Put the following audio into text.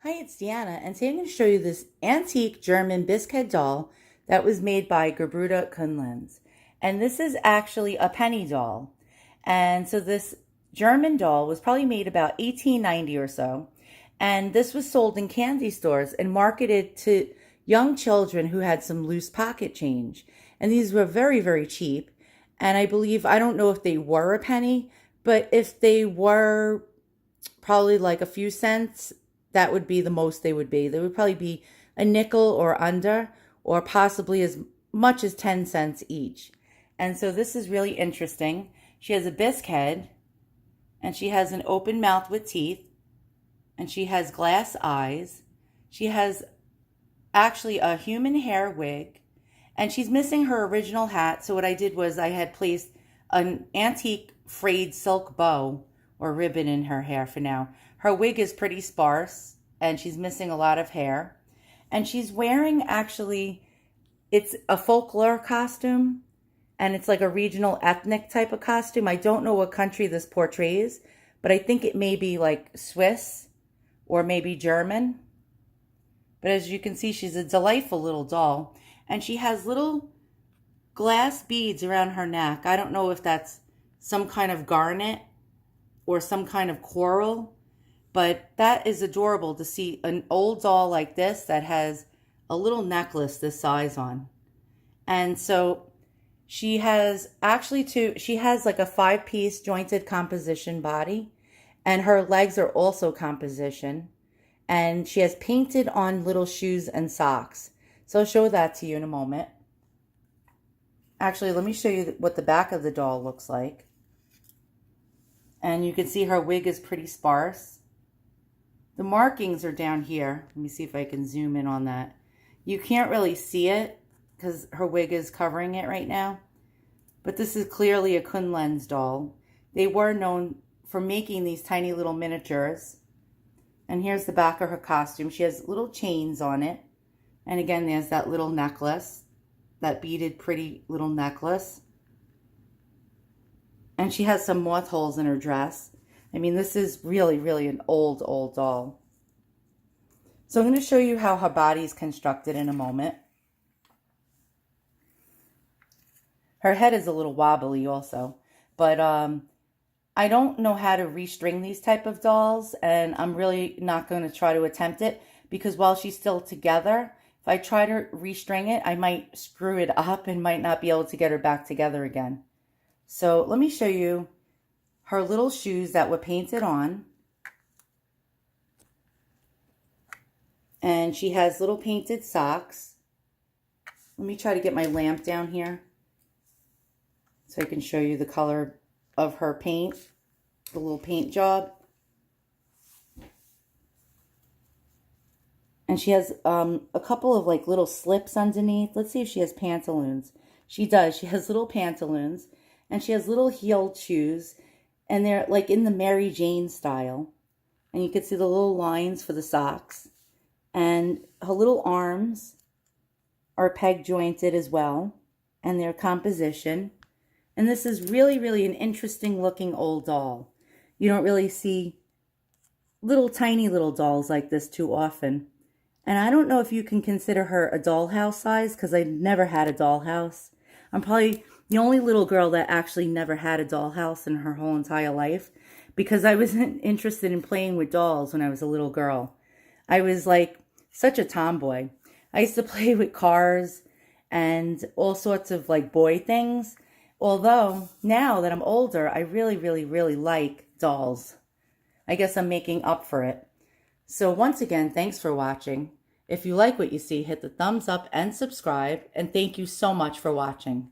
Hi, it's Deanna, and today I'm going to show you this antique German Bisque doll that was made by Gebruder Kuhnlenz. And this is actually a penny doll. And so this German doll was probably made about 1890 or so. And this was sold in candy stores and marketed to young children who had some loose pocket change. And these were very, very cheap. And I believe, I don't know if they were a penny, but if they were probably like a few cents, that would be the most they would be. They would probably be a nickel or under, or possibly as much as 10 cents each. And so this is really interesting. She has a bisque head, and she has an open mouth with teeth, and she has glass eyes. She has actually a human hair wig, and she's missing her original hat. So what I did was I had placed an antique frayed silk bow or ribbon in her hair for now. Her wig is pretty sparse, and she's missing a lot of hair. And she's wearing, actually, it's a folklore costume, and it's like a regional ethnic type of costume. I don't know what country this portrays, but I think it may be like Swiss or maybe German. But as you can see, she's a delightful little doll, and she has little glass beads around her neck. I don't know if that's some kind of garnet or some kind of coral, but that is adorable to see an old doll like this that has a little necklace this size on. And so she has actually she has like a 5-piece jointed composition body, and her legs are also composition. And she has painted on little shoes and socks. So I'll show that to you in a moment. Actually, let me show you what the back of the doll looks like. And you can see her wig is pretty sparse. The markings are down here. Let me see if I can zoom in on that. You can't really see it because her wig is covering it right now. But this is clearly a Kuhnlenz doll. They were known for making these tiny little miniatures. And here's the back of her costume. She has little chains on it. And again, there's that little necklace, that beaded pretty little necklace. And she has some moth holes in her dress. I mean, this is really, really an old doll. So I'm going to show you how her body is constructed in a moment. Her head is a little wobbly also, but I don't know how to restring these type of dolls, and I'm really not going to try to attempt it, because while she's still together, if I try to restring it, I might screw it up and might not be able to get her back together again. So let me show you her little shoes that were painted on. And she has little painted socks. Let me try to get my lamp down here so I can show you the color of her paint, the little paint job. And she has a couple of like little slips underneath. Let's see if she has pantaloons. She does. She has little pantaloons. And she has little heeled shoes, and they're like in the Mary Jane style. And you can see the little lines for the socks. And her little arms are peg jointed as well, and they're composition. And this is really, really an interesting looking old doll. You don't really see little tiny little dolls like this too often. And I don't know if you can consider her a dollhouse size, because I never had a dollhouse. I'm probably the only little girl that actually never had a dollhouse in her whole entire life, because I wasn't interested in playing with dolls when I was a little girl. I was like such a tomboy. I used to play with cars and all sorts of like boy things. Although now that I'm older, I really, really, really like dolls. I guess I'm making up for it. So once again, thanks for watching. If you like what you see, hit the thumbs up and subscribe. And thank you so much for watching.